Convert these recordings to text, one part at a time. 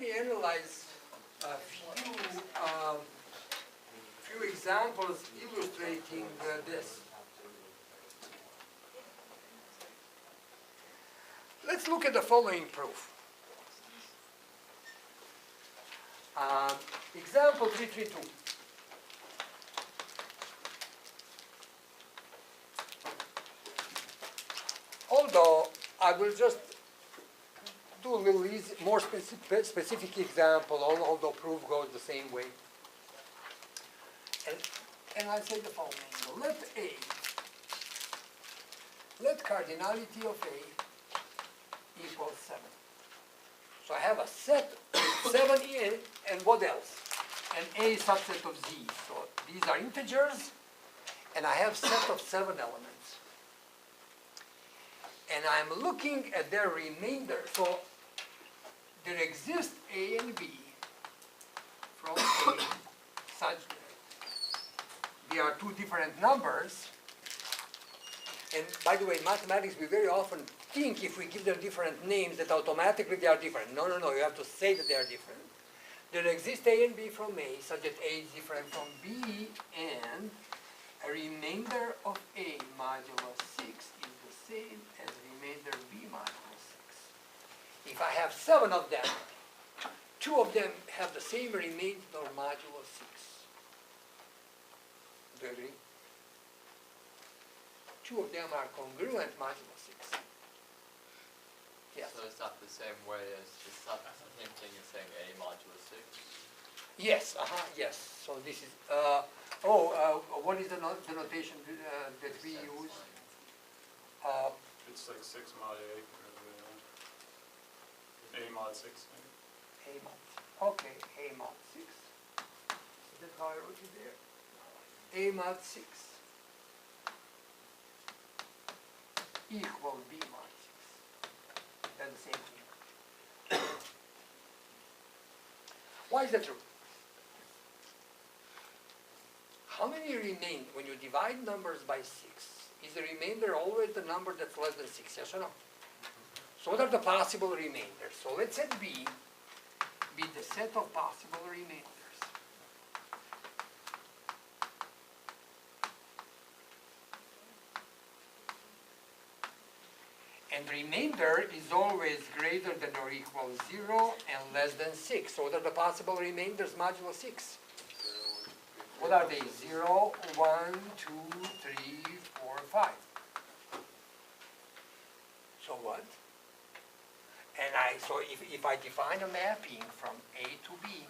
me analyze a few examples illustrating this. Let's look at the following proof. Example 332. Although I will just do a little easy, more specific example, although proof goes the same way. And I say the following. Let cardinality of A equals 7. So I have a set 7 in, and what else? An A subset of Z. So these are integers, and I have set of 7 elements. And I'm looking at their remainder. So there exist A and B from A such that they are two different numbers. And by the way, in mathematics, we very often think if we give them different names that automatically they are different. No, no, no, you have to say that they are different. There exists A and B from A such that A is different from B, and a remainder of A modulo 6 is the same as remainder B modulo 6. If I have 7 of them, 2 of them have the same remainder modulo 6. Do you agree? 2 of them are congruent modulo 6. Yes. So is that the same way as just hinting and saying A modulo 6? Yes, yes. So this is, what is the notation that we use? It's like 6 mod A, or A mod 6. Maybe. A mod, okay, A mod 6. Is that how I wrote it there? A mod 6 equal B mod 6. That's the same thing. Why is that true? How many remain when you divide numbers by 6? Is the remainder always the number that's less than 6, yes or no? So what are the possible remainders? So let's set B be the set of possible remainders. And remainder is always greater than or equal 0 and less than 6. So what are the possible remainders modulo 6? What are they? 0, 1, 2, 3, 4, 5. So what? And so if I define a mapping from A to B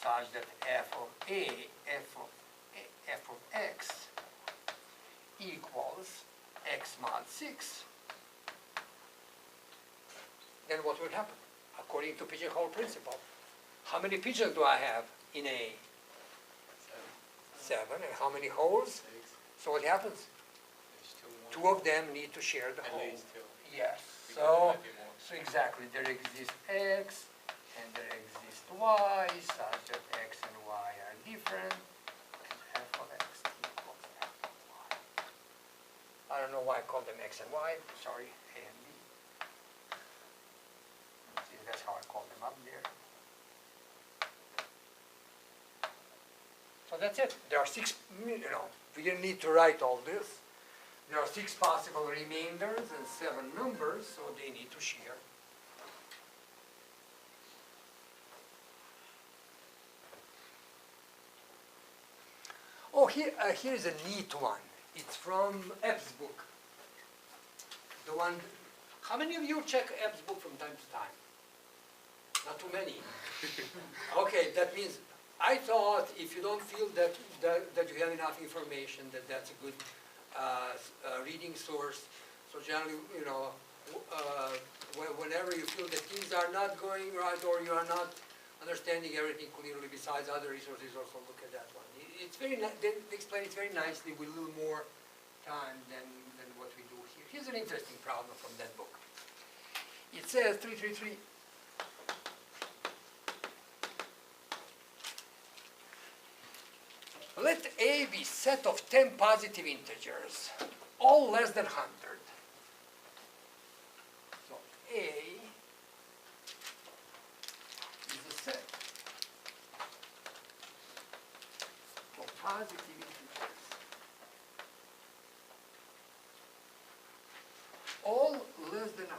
such that f of A, f of x equals x mod 6, then what will happen? According to pigeonhole principle, how many pigeons do I have in A? 7. And how many holes? 6. So what happens? There's 2 2 of them need to share the At hole. least 2. Yes. Because there So might be more. exactly, there exists x and there exists y such that x and y are different, and f of x equals f of y. I don't know why I call them x and y. Sorry, A and B. See, that's how I call them up there. So that's it. There are 6, we didn't need to write all this. There are 6 possible remainders and 7 numbers, so they need to share. Oh, here's a neat one. It's from Ebb's book. The one, how many of you check Ebb's book from time to time? Not too many. Okay, that means I thought if you don't feel that you have enough information, that's a good reading source. So generally, whenever you feel that things are not going right or you are not understanding everything clearly besides other resources, also look at that one. It's very they explain it very nicely with a little more time than what we do here. Here's an interesting problem from that book. It says 333. Let A be set of 10 positive integers, all less than 100. So A positive integers. All less than 100.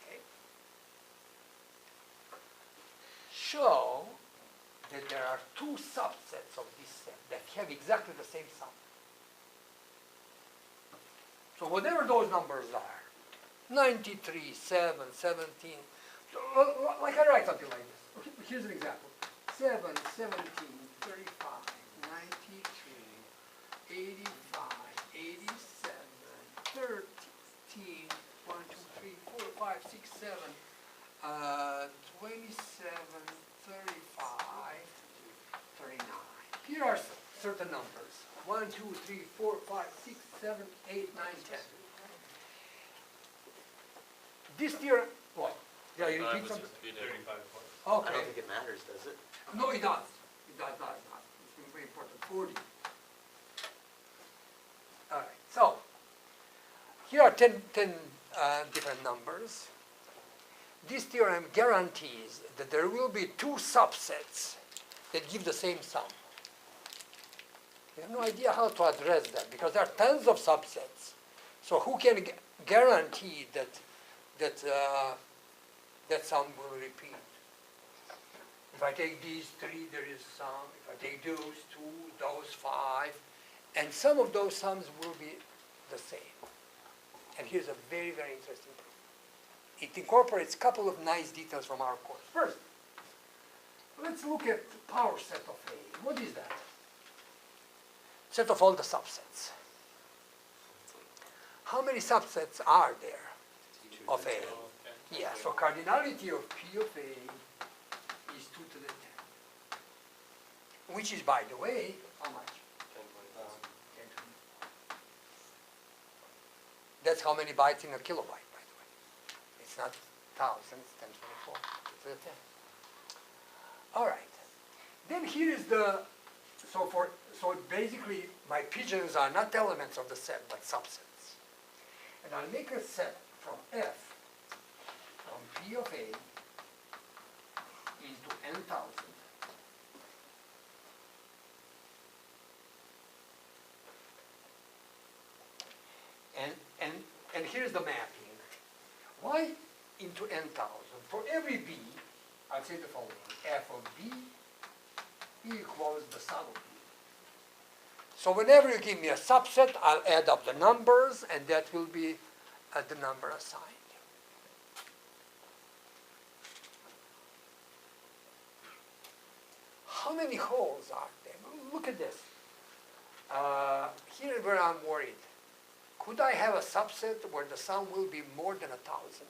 Okay. Show that there are two subsets of this set that have exactly the same sum. So whatever those numbers are, 93, 7, 17, so, like I write something like this. Okay, here's an example. 7, 17, 35, 93, 85, 87, 13, 1, 2, 3, 4, 5, 6, 7, 27, 35, 39. Here are certain numbers. 1, 2, 3, 4, 5, 6, 7, 8, 9, 10. This theorem, what? Did I repeat something? 35 points. I Okay. don't think it matters, does it? No, it does. It does not. It's very important. 40. All right. So, here are 10 different numbers. This theorem guarantees that there will be two subsets that give the same sum. We have no idea how to address that because there are tons of subsets. So who can guarantee that that sum will repeat? If I take these 3, there is some. If I take those 2, those 5, and some of those sums will be the same. And here's a very, very interesting proof. It incorporates a couple of nice details from our course. First, let's look at the power set of A. What is that? Set of all the subsets. How many subsets are there of A? Yeah, so cardinality of P of A is 2 to the 10. Which is, by the way, how much? 10 to the 4. That's how many bytes in a kilobyte, by the way. It's not thousands, 10 to the 4, 2 to the 10. All right. Then here is the, so basically my pigeons are not elements of the set, but subsets. And I'll make a set from F, from P of A into n,000. And here's the mapping. Y into n,000. For every B, I'll say the following. F of B equals the sum of B. So whenever you give me a subset, I'll add up the numbers, and that will be the number assigned. How many holes are there? Look at this. Here is where I'm worried. Could I have a subset where the sum will be more than 1,000?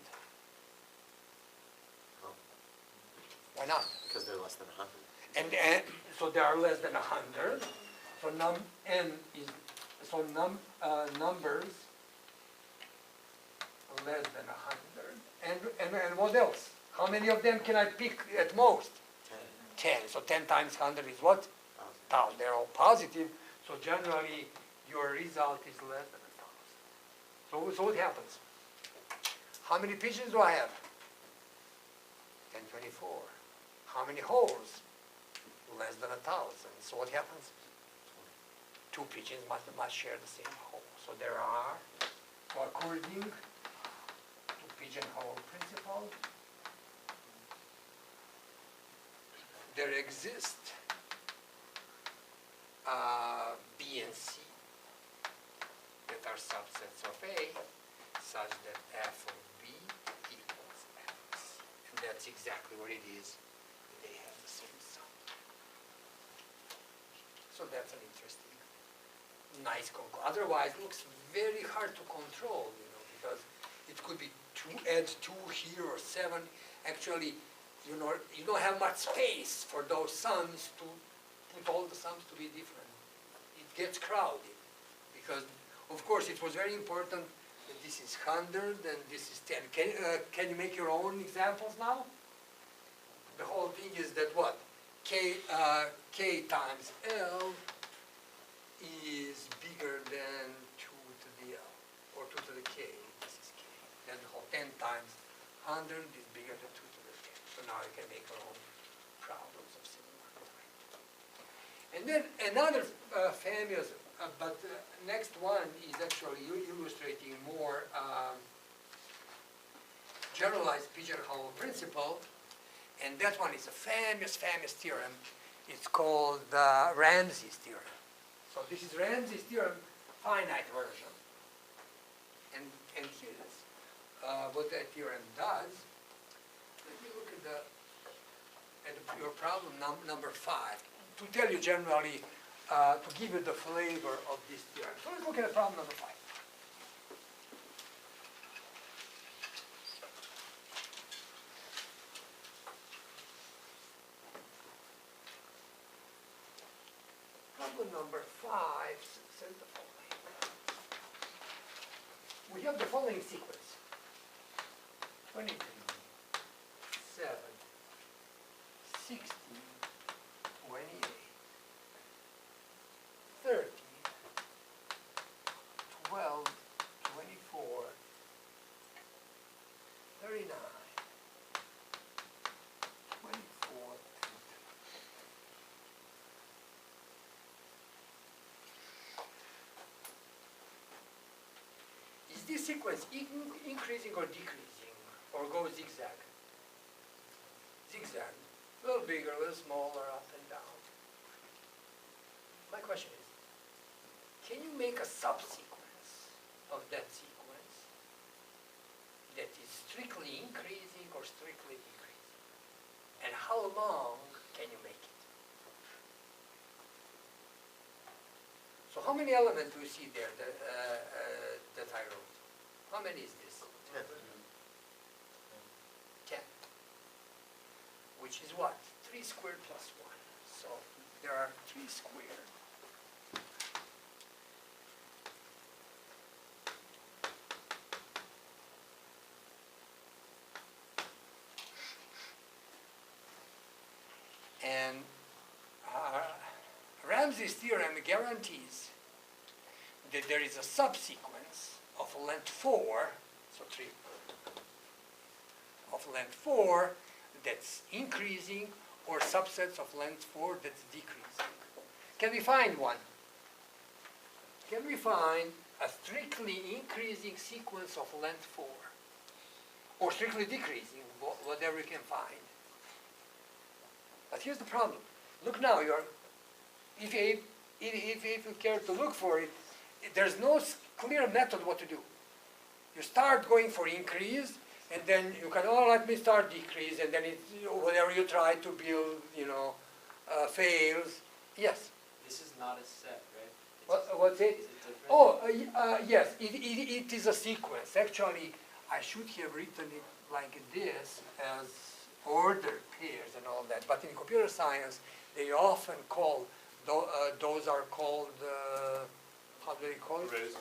Oh, Why not? because they're less than 100. And so there are less than 100. So numbers less than 100. And what else? How many of them can I pick at most? 10. So 10 times 100 is what? 1,000. They're all positive. So generally, your result is less than 1,000. So what happens? How many pigeons do I have? 1024. How many holes? Less than 1,000. So what happens? 2 pigeons must share the same hole. So there are, so according to pigeonhole principle, there exist B and C that are subsets of A such that F of B equals F of C. And that's exactly what it is. They have the same sum. So that's an interesting, nice conclusion. Otherwise, it looks very hard to control, because it could be 2, add 2 here or 7. Actually, you don't have much space for those sums to put all the sums to be different. It gets crowded because, of course, it was very important that this is 100 and this is 10. Can you make your own examples now? The whole thing is that what? K times L is bigger than 2 to the L, or 2 to the K. This is K. Then the whole 10 times 100 is bigger than 2 to the K. So now you can make your own problems of similar type. And then another famous, but next one is actually illustrating more generalized pigeonhole principle, and that one is a famous theorem. It's called Ramsey's theorem. So this is Ramsey's theorem, finite version. And here's what that theorem does. Let me look at your problem number 5 to tell you generally, to give you the flavor of this theorem. So let's look at problem number 5. Problem number 5 says the following. We have the following sequence. 23, 7, 16, 28, 30, 12, 24, 39, 24, Is this sequence increasing or decreasing, or goes zigzag? Zigzag. A little bigger, a little smaller, up and down. My question is, can you make a subsequence of that sequence that is strictly increasing or strictly decreasing? And how long can you make it? So how many elements do you see there that I wrote? How many is this? 10. Which is what? 3 squared plus 1. So there are 3 squared. And Ramsey's theorem guarantees that there is a subsequence of length 4, so 3, of length 4 that's increasing, or subsets of length 4 that's decreasing. Can we find one? Can we find a strictly increasing sequence of length 4? Or strictly decreasing, whatever you can find. But here's the problem. Look now, if you care to look for it, there's no clear method what to do. You start going for increase, and then you can, oh, let me start decrease, and then whatever you try to build, fails. Yes? This is not a set, right? What's it? Is it different? Oh, yes, it is a sequence. Actually, I should have written it like this as ordered pairs and all that. But in computer science, they often call, those are called, how do they call it? Arrays.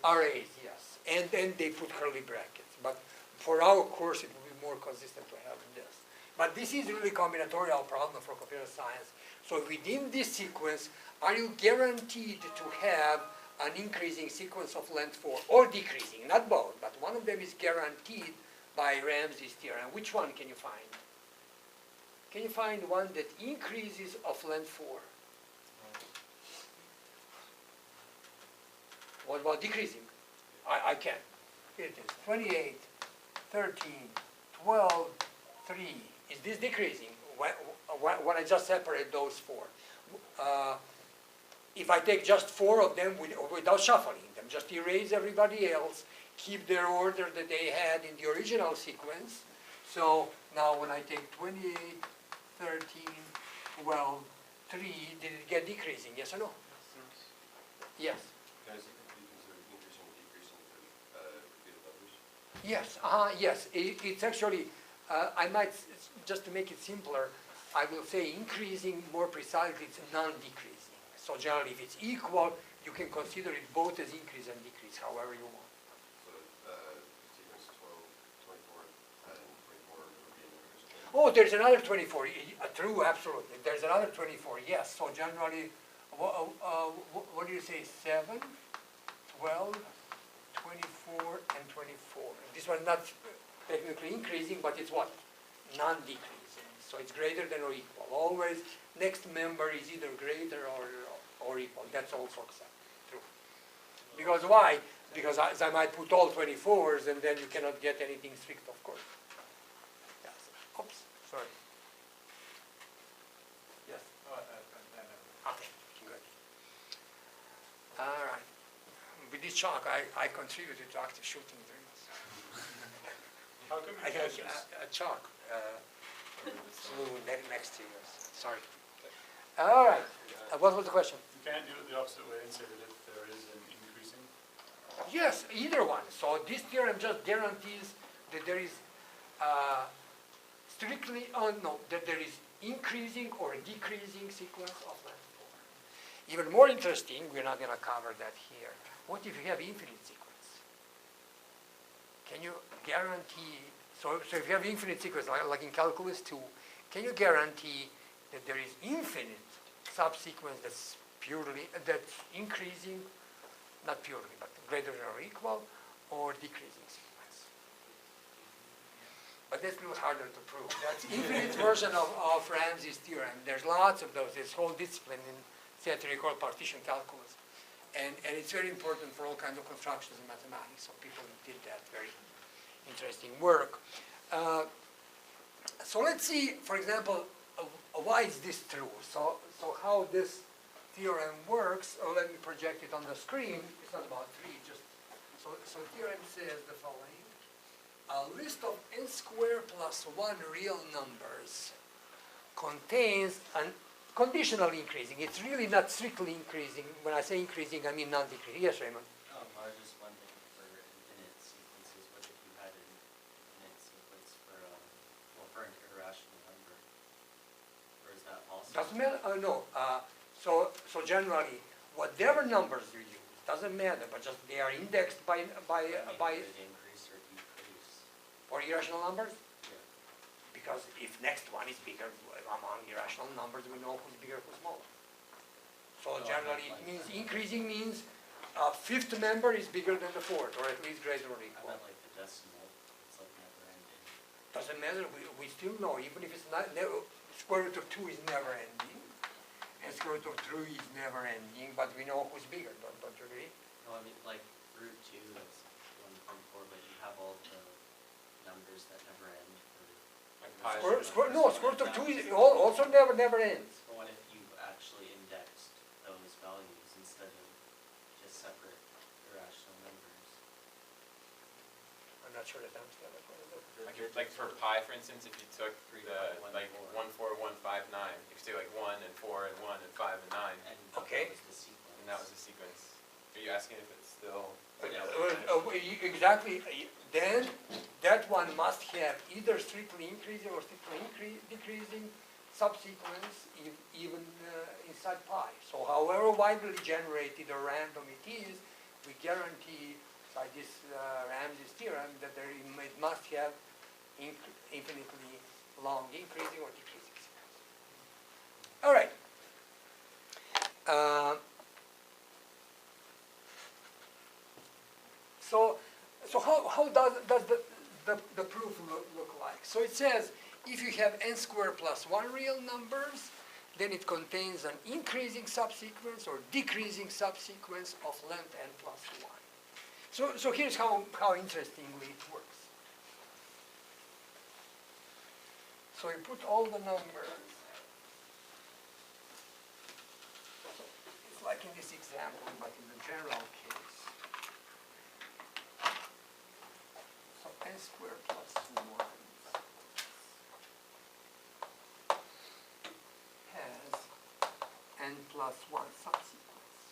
Arrays, yes. And then they put curly brackets. But for our course, it will be more consistent to have this. But this is really combinatorial problem for computer science. So within this sequence, are you guaranteed to have an increasing sequence of length 4 or decreasing? Not both, but one of them is guaranteed by Ramsey's theorem. Which one can you find? Can you find one that increases of length 4? What about decreasing? I can. Here it is. 28, 13, 12, 3. Is this decreasing? When I just separate those 4. If I take just 4 of them without shuffling them, just erase everybody else, keep their order that they had in the original sequence. So now when I take 28, 13, 12, 3, did it get decreasing? Yes or no? Yes. Guys, it could be considered increasing or decreasing with repeated letters? Yes, yes. It's actually, I might, just to make it simpler, I will say increasing more precisely, it's non-decreasing. So generally, if it's equal, you can consider it both as increase and decrease, however you want. So, sequence 12, 24, and 24 would be an increase. Oh, there's another 24. True, absolutely. There's another 24, yes. So generally, what do you say, 7, 12, 24, and 24. This one not technically increasing, but it's what? non-decreasing. So it's greater than or equal. Always next member is either greater or equal. That's also true. Because why? Because I might put all 24s and then you cannot get anything strict, of course. Yes. Oops, sorry. Yes. Okay, good. All right. With this chalk, I contributed to active shooting drills. How come I you have can't just, a chalk flew next to you. Sorry. All right. What was the question? you can't do it the opposite way and say that if there is an increasing? Yes, either one. So this theorem just guarantees that there is that there is increasing or decreasing sequence of length 4. Even more interesting, we're not going to cover that here. What if you have infinite sequence? Can you guarantee, so if you have infinite sequence, like in calculus 2, can you guarantee that there is infinite subsequence that's increasing, not purely, but greater than or equal, or decreasing sequence? But that's a little harder to prove. That's infinite version of Ramsey's theorem. There's lots of those. There's whole discipline in theory called partition calculus. And it's very important for all kinds of constructions in mathematics. So people did that very interesting work. So let's see, for example, why is this true? So how this theorem works, or let me project it on the screen. It's not about 3, just, so theorem says the following. A list of n squared plus 1 real numbers contains an conditional increasing. It's really not strictly increasing. When I say increasing, I mean non-decreasing. Yes, Raymond? I was just wondering for infinite sequences, what if you had an infinite sequence for, for an irrational number? Or is that possible? Doesn't matter, no. So generally, whatever numbers you use, doesn't matter, but just they are indexed by Could it increase or decrease? for irrational numbers? Yeah. Because if next one is bigger, among irrational numbers, we know who's bigger, who's smaller. So No, generally, I it meant means like- increasing means a 5th member is bigger than the 4th, or at least greater or I equal. meant like the decimal, it's like never ending. Doesn't matter, we still know, even if it's not, square root of 2 is never ending, and square root of 3 is never ending, but we know who's bigger, don't you agree? No, I mean, like, root 2 is 1.4, but you have all the numbers that never end. Like pi. Square root of 2 is also never ends. But what if you actually indexed those values instead of just separate irrational numbers? I'm not sure that I understand that. Like for pi, for instance, if you took the, like 1, 4, 1, 5, 9, you could do like 1 and 4 and 1 and 5 and 9, And Okay. that was the sequence. and that was the sequence. Are you asking if it's still? Exactly, then that one must have either strictly increasing or strictly decreasing subsequence even inside pi. So however widely generated or random it is, we guarantee by this Ramsey's theorem that it must have infinitely long increasing or decreasing sequence. All right. So how does the proof look like? So it says if you have n squared plus 1 real numbers, then it contains an increasing subsequence or decreasing subsequence of length n plus 1. So here's how interestingly it works. So you put all the numbers. It's like in this example, but in the general case. So n squared plus 1 has n plus 1 subsequence,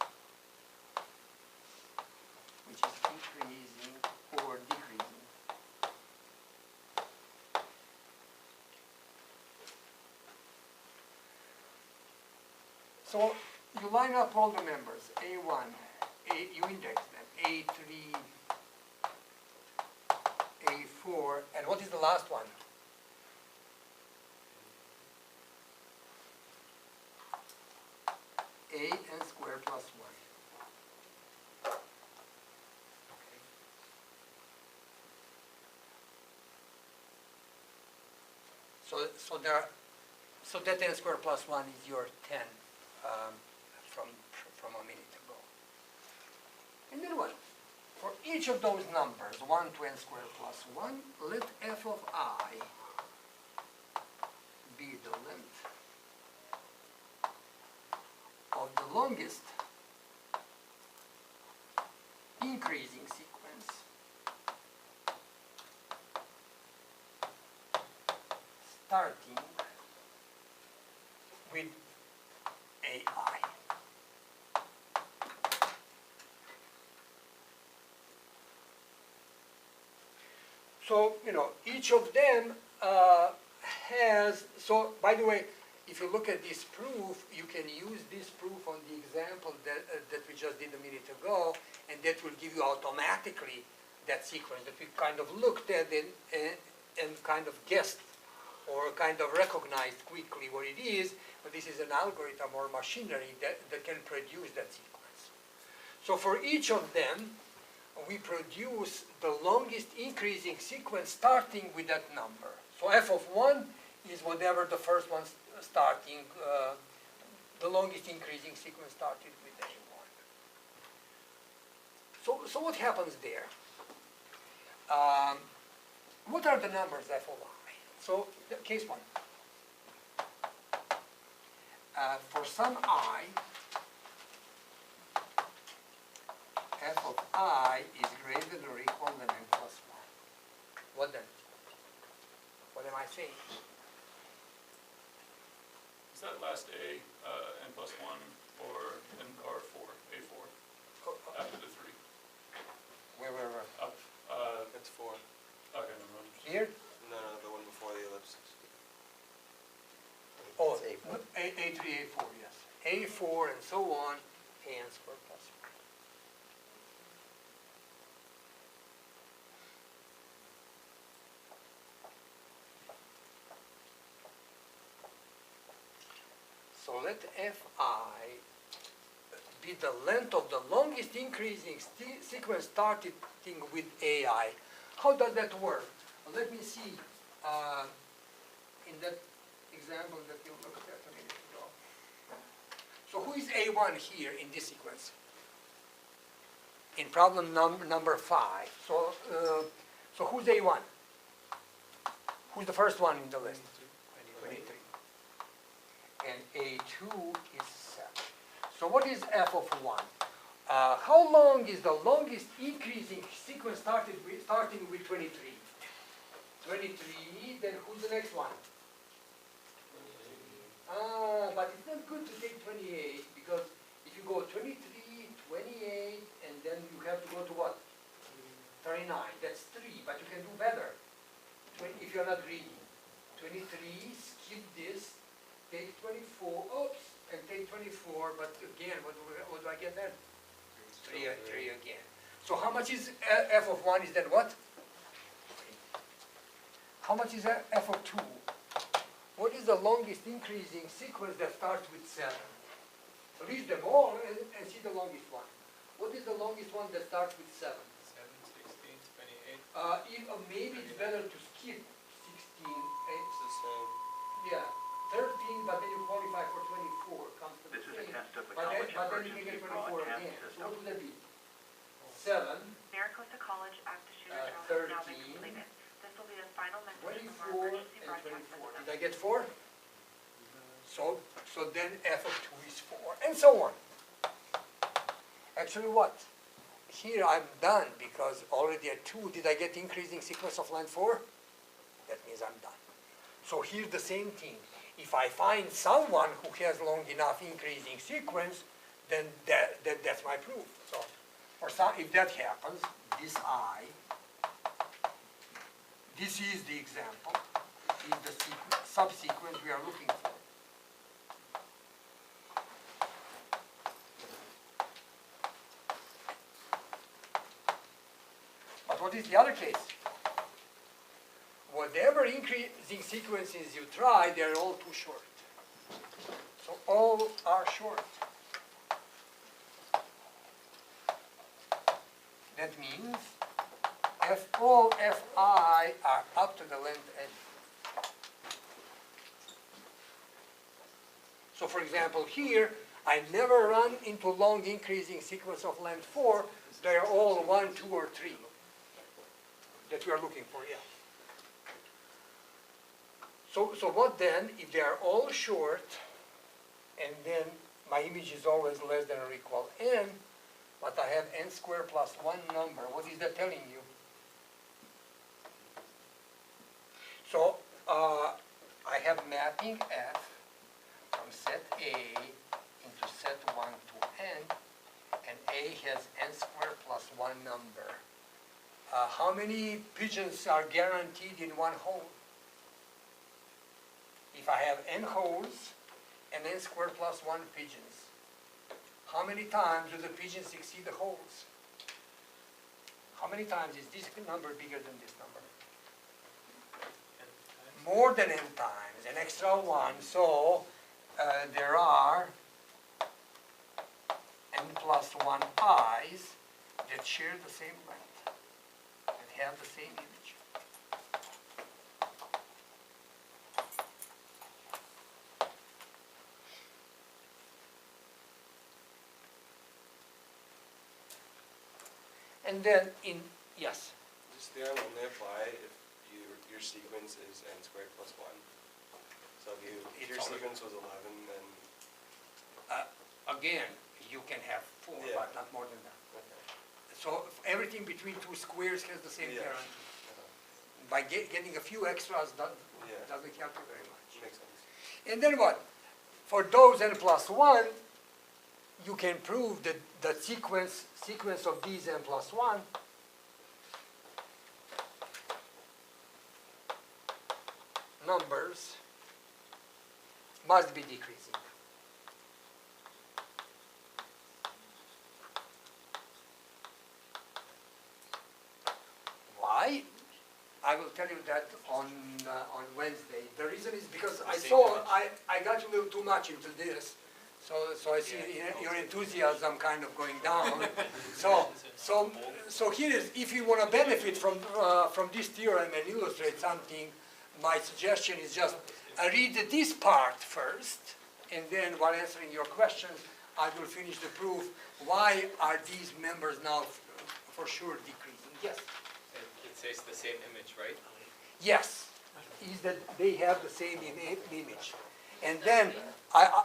which is increasing or decreasing. So you line up all the members, A1, you index them, A3, A4, and what is the last one? A n squared plus 1. So that n squared plus 1 is your 10 from a minute ago. And then what? For each of those numbers, 1 to n squared plus 1, let f of I be the length of the longest increasing sequence starting with AI. So, each of them has, so by the way, if you look at this proof, you can use this proof on the example that we just did a minute ago, and that will give you automatically that sequence that we kind of looked at and kind of guessed or kind of recognized quickly what it is, but this is an algorithm or machinery that can produce that sequence. So for each of them, we produce the longest increasing sequence starting with that number. So f of 1 is whatever the first one starting, the longest increasing sequence started with A1. So what happens there? What are the numbers f of I? So case 1. For some I, f of I is greater than or equal than n plus 1. What then? What am I saying? Is that last A, n plus 1, or R4, A4, after the 3? Where? Up, That's 4. okay, never mind. Here? No, the one before the ellipsis. Oh, It's A4. A3, A4, yes. A4 and so on, n squared plus 1. So let Fi be the length of the longest increasing sequence starting with AI. How does that work? Well, let me see in that example that you looked at a minute ago. So who is A1 here in this sequence? In problem number 5. So who's A1? Who's the first one in the list? 23. And A2 is 7. So what is f of 1? How long is the longest increasing sequence starting with 23? 23, then who's the next one? But it's not good to take 28, because if you go 23, 28, and then you have to go to what? 39, that's 3, but you can do better if you're not greedy. 23, skip this, take 24, oops, and take 24, but again, what do I get then? 3 again. So how much is f of 1 is then what? How much is f of 2? What is the longest increasing sequence that starts with 7? So list them all and see the longest one. What is the longest one that starts with 7? 7, 16, 28. Maybe it's better to skip 16, It's the same. yeah, 13, but then you qualify for 24, comes to the This is a same. test of the But then college you can emergency get 24 broadcast again. So system. what would that be? 7, Maricopa College active shooter drill has now been 13, completed. This will be the final message from 24, our emergency and broadcast 24. system. Did I get 4? So then f of 2 is 4, and so on. Actually what? Here I'm done, because already at 2, did I get increasing sequence of length 4? That means I'm done. So here the same thing. If I find someone who has long enough increasing sequence, then that's my proof. So for some, if that happens, this I, this is the example, is the subsequence we are looking for. But what is the other case? Whatever increasing sequences you try, they're all too short. So all are short. That means all Fi are up to the length n. So for example, here, I never run into long increasing sequence of length 4. They're all 1, 2, or 3 that we are looking for, yeah. So what then, if they are all short, and then my image is always less than or equal n, but I have n squared plus 1 number, what is that telling you? So I have mapping f from set A into set 1 to n, and A has n squared plus 1 number. How many pigeons are guaranteed in one hole? If I have n holes and n squared plus 1 pigeons, how many times do the pigeons exceed the holes? How many times is this number bigger than this number? More than n times, an extra 1. So there are n plus 1 pies that share the same length, that have the same image. And then yes? This theorem only apply if your sequence is n squared plus 1. So if your sequence was 11, then... Again, you can have 4, Yeah. but not more than that. Okay. So everything between two squares has the same Yeah. guarantee. By getting a few extras Yeah. doesn't help you very much. Makes sense. And then what? For those n plus 1, you can prove that the sequence of these n plus 1 numbers must be decreasing. Why? I will tell you that on Wednesday. The reason is because I got a little too much into this, so I see your enthusiasm kind of going down. So here is, if you want to benefit from this theorem and illustrate something, my suggestion is just read this part first, and then while answering your questions, I will finish the proof. Why are these members now for sure decreasing? Yes. It says the same image, right? Yes, is that they have the same image. And then,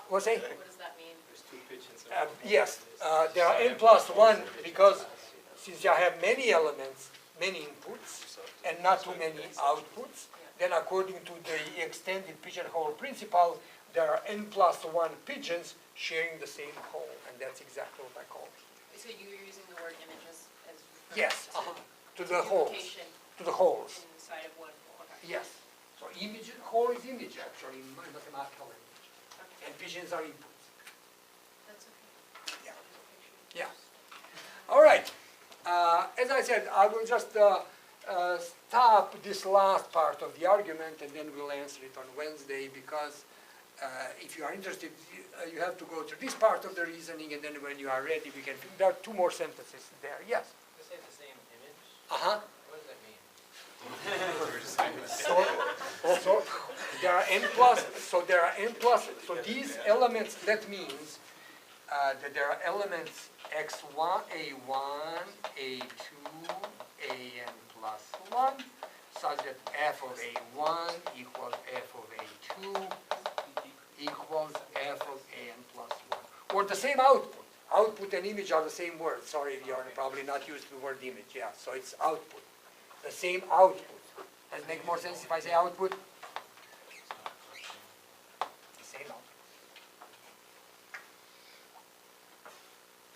what's that? What does that mean? There's 2 pigeons. Yes, there are n plus 1 because since I have many elements, many inputs, and not too many outputs, then according to the extended pigeonhole principle, there are n plus 1 pigeons sharing the same hole, and that's exactly what I call it. So you were using the word images as Yes, to the holes, duplication to the holes. inside of one hole, okay. Yes. So image, hole is image actually, in mathematical language. Okay, And pigeons are inputs. that's okay. Yeah. Yeah. All right. As I said, I will just stop this last part of the argument and then we'll answer it on Wednesday because if you are interested, you have to go through this part of the reasoning and then when you are ready, we can, there are 2 more sentences there. Yes? You say the same image? Uh-huh. What does that mean? So there are n plus, so these elements, that means that there are elements x1, a1, a2, an plus 1, such that f of a1 equals f of a2 equals f of an plus 1. Or the same output. Output and image are the same word. Sorry, we are probably not used to the word image. Yeah, so it's output. The same output. Does it make more sense if I say output? The same output.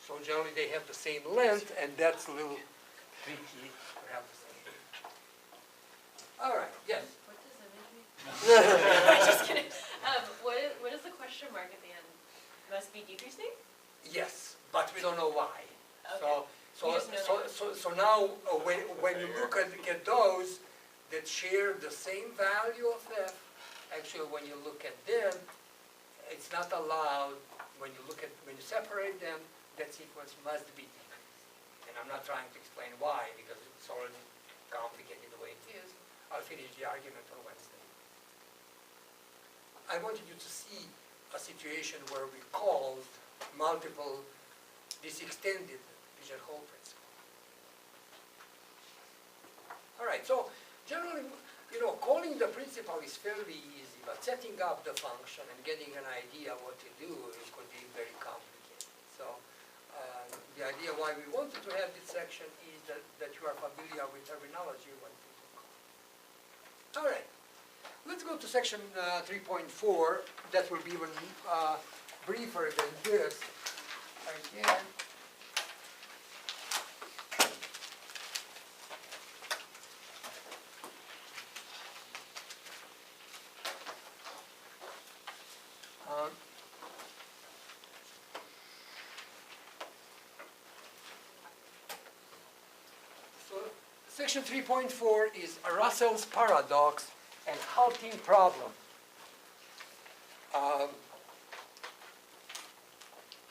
So generally they have the same length, and that's a little tricky to have the same. All right, yes. What does image mean? Just kidding. What is the question mark at the end? Must be decreasing? Yes, but we don't know why. Okay. So now when you look at those that share the same value of f, actually when you look at them, it's not allowed. When you separate them, that sequence must be decreased. And I'm not trying to explain why because it's already complicated the way it is. I'll finish the argument on Wednesday. I wanted you to see a situation where we called multiple, this extended pigeonhole principle. All right, so generally, calling the principal is fairly easy, but setting up the function and getting an idea what to do could be very complicated. So the idea why we wanted to have this section is that you are familiar with terminology when people call. All right, let's go to section 3.4. That will be even briefer than this. Again. So section 3.4 is Russell's paradox and halting problem.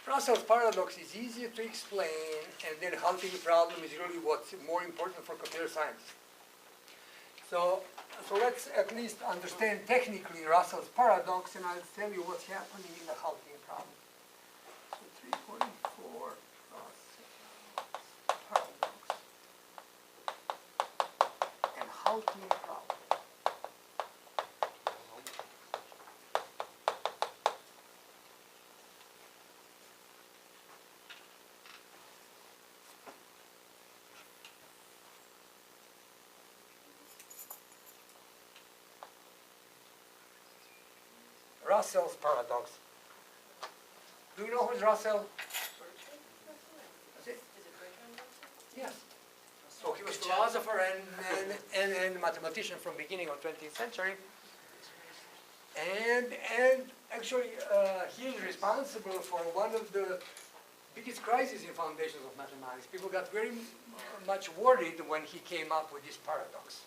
Russell's paradox is easier to explain, and then halting problem is really what's more important for computer science. So let's at least understand technically Russell's paradox, and I'll tell you what's happening in the halting problem. So 3.4 Russell's paradox and halting problem. Russell's paradox. Do you know who's Russell? Is it? Yes. So he was a philosopher and mathematician from the beginning of 20th century. And actually, he is responsible for one of the biggest crises in foundations of mathematics. People got very much worried when he came up with this paradox.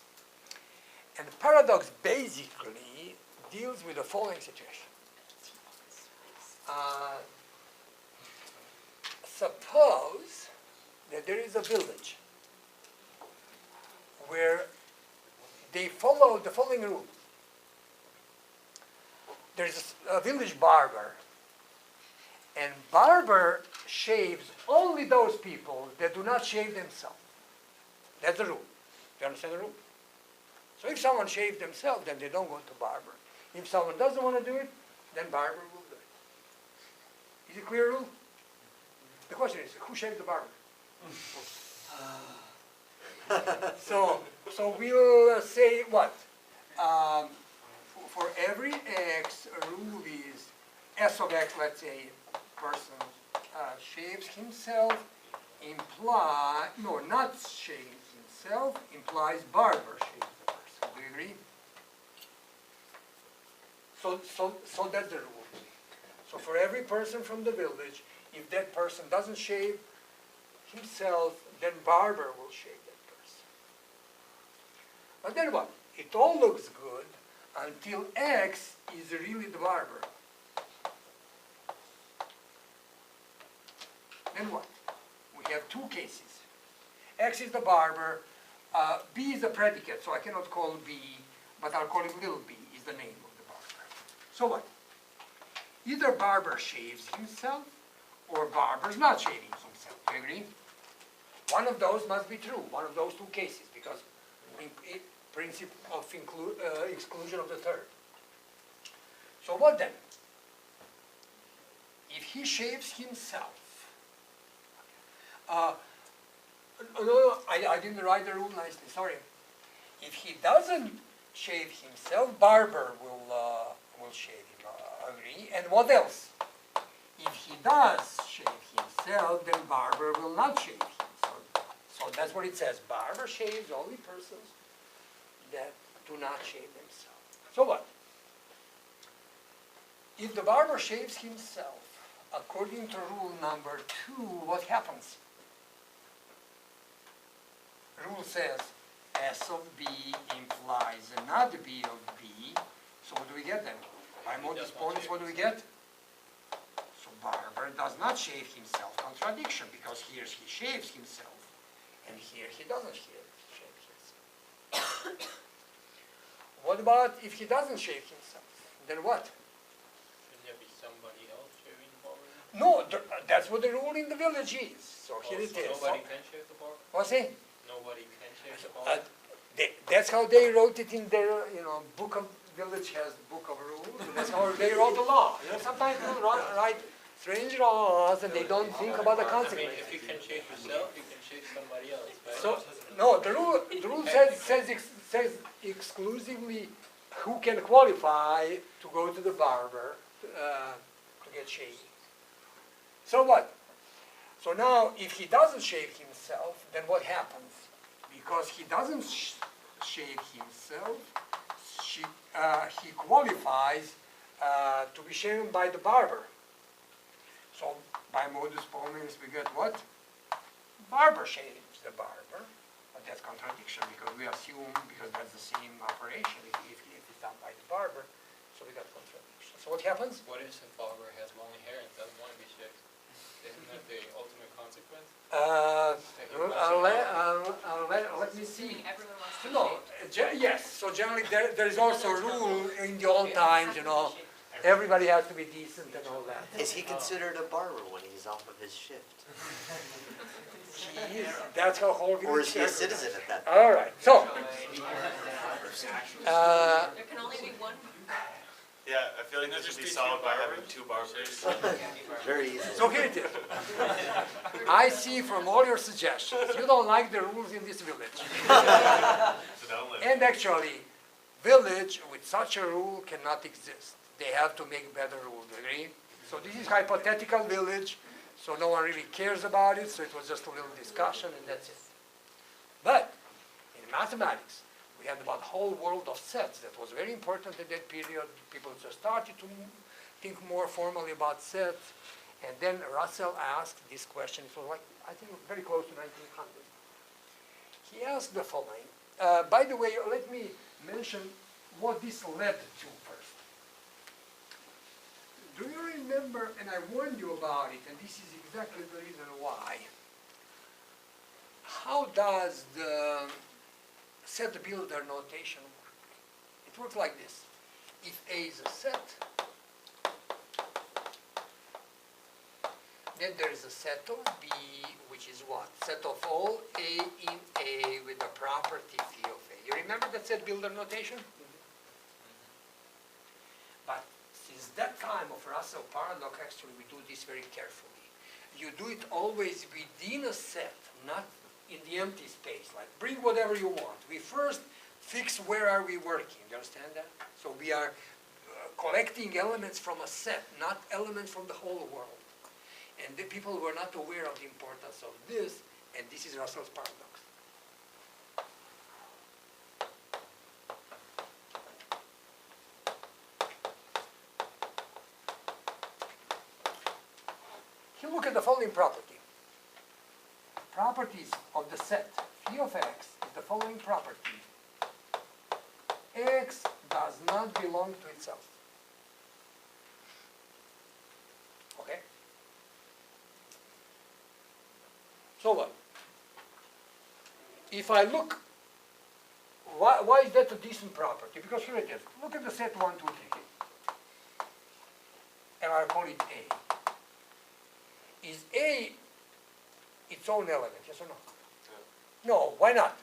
And the paradox basically deals with the following situation. Suppose that there is a village where they follow the following rule. There's a village barber, and barber shaves only those people that do not shave themselves. That's the rule. Do you understand the rule? So if someone shaves themselves, then they don't go to barber. If someone doesn't want to do it, then barber will do it. Is it clear rule? The question is, who shaved the barber? So we'll say what? For every x, a rule is s of x, let's say, person shaves himself, not shaves himself, implies barber shaves the person. Do you agree? So that's the rule. So for every person from the village, if that person doesn't shave himself, then barber will shave that person. But then what? It all looks good until X is really the barber. Then what? We have two cases. X is the barber, B is the predicate, so I cannot call B, but I'll call him little b, is the name of the barber. So what? Either barber shaves himself, or barber's not shaving himself. Do you agree? One of those must be true, one of those two cases, because principle of exclusion of the third. So what then? If he shaves himself, no, I didn't write the rule nicely, sorry. If he doesn't shave himself, barber will shave him, agree? And what else? If he does shave himself, then barber will not shave him. So that's what it says. Barber shaves only persons that do not shave themselves. So what? If the barber shaves himself, according to rule number 2, what happens? Rule says S of B implies another B of B. So what do we get then? By modus ponens, what do we get? So barber does not shave himself. Contradiction, because here he shaves himself, and here he doesn't shave himself. What about if he doesn't shave himself? Then what? Shouldn't there be some No, that's what the rule in the village is, so here it is. Nobody can shape the bar? What's it? Nobody can shape the bar? That's how they wrote it in their, book of, village has the book of rules, and that's how they wrote the law. Sometimes people write strange laws and they don't think about the I mean, consequences. if you can shape yourself, you can shape somebody else, right? So, no, the rule says exclusively who can qualify to go to the barber to get shaved. So what? So now, if he doesn't shave himself, then what happens? Because he doesn't shave himself, he qualifies to be shaven by the barber. So by modus ponens, we get what? Barber shaves the barber. But that's contradiction because we assume, because that's the same operation if it's done by the barber. So we got contradiction. So what happens? What if the barber has long hair and doesn't want to be shaved? Isn't that the ultimate consequence? Let me see. Everyone wants to No, yes, so generally there is also a rule in the old times, everybody has to be decent and all that. Is he considered a barber when he's off of his shift? He is, that's how whole village. Or is he a citizen at that point? All right, so, There can only be one. Yeah, I feel like this should be solved by having two barbers. Very easy. so here it is. I see from all your suggestions, you don't like the rules in this village. So don't live. And actually, village with such a rule cannot exist. They have to make better rules, agree? So this is hypothetical village, so no one really cares about it, so it was just a little discussion and that's it. But in mathematics, we had about whole world of sets that was very important in that period. People just started to think more formally about sets. And then Russell asked this question, it was like, I think very close to 1900. He asked the following. By the way, let me mention what this led to first. Do you remember, and I warned you about it, and this is exactly the reason why. How does the set builder notation work? It works like this. If A is a set, then there is a set of B, which is what? Set of all A in A with the property phi of A. You remember that set builder notation? But since that time of Russell paradox, actually we do this very carefully. You do it always within a set, not in the empty space, like bring whatever you want. We first fix where are we working, do you understand that? So we are collecting elements from a set, not elements from the whole world. And the people were not aware of the importance of this, and this is Russell's paradox. You look at the following property. Properties of the set phi of x is the following property. X does not belong to itself. Okay? So what? If I look, why is that a decent property? Because here it is. Look at the set 1, 2, 3. And I call it A. Is A its own element, yes or no? No, why not?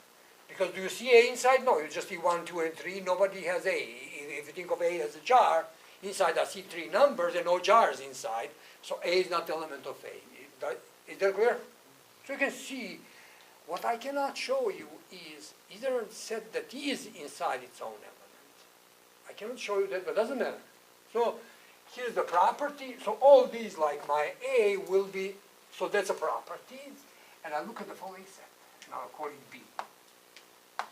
Because do you see A inside? No, you just see 1, 2, and 3. Nobody has A. If you think of A as a jar, inside I see 3 numbers and no jars inside. So A is not element of A. Is that clear? So you can see, what I cannot show you is there a set that is inside its own element. I cannot show you that, but it doesn't matter. So here's the property. So all these, like my A, will be, so that's a property. And I look at the following set. Now I call it B. The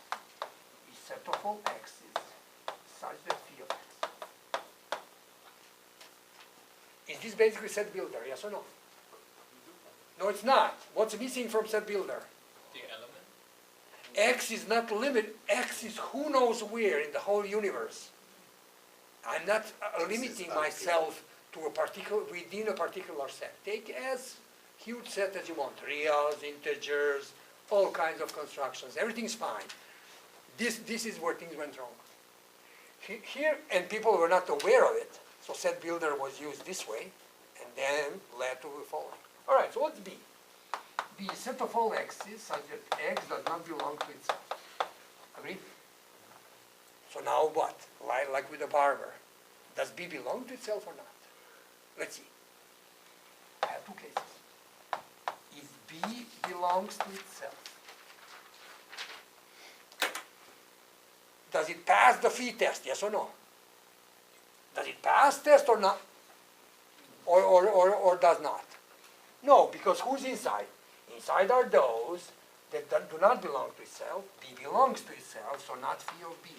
set of all x's such that phi of x. Is this basically set builder, yes or no? No, it's not. What's missing from set builder? The element? X is not limited. X is who knows where in the whole universe. I'm not limiting myself to a particular, within a particular set. Take as huge set as you want. Reals, integers, all kinds of constructions. Everything's fine. This is where things went wrong. Here, and people were not aware of it. So set builder was used this way. And then let to the following. All right, so what's B? B is set of all x's such that x does not belong to itself. Agree? So now what? Like with the barber. Does B belong to itself or not? Let's see. I have two cases. If B belongs to itself, does it pass the phi test, yes or no? Does it pass test or not? Or does not? No, because who's inside? Inside are those that do not belong to itself. B belongs to itself, so not phi of B.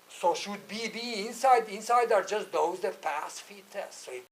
So should B be inside? Inside are just those that pass phi test. So if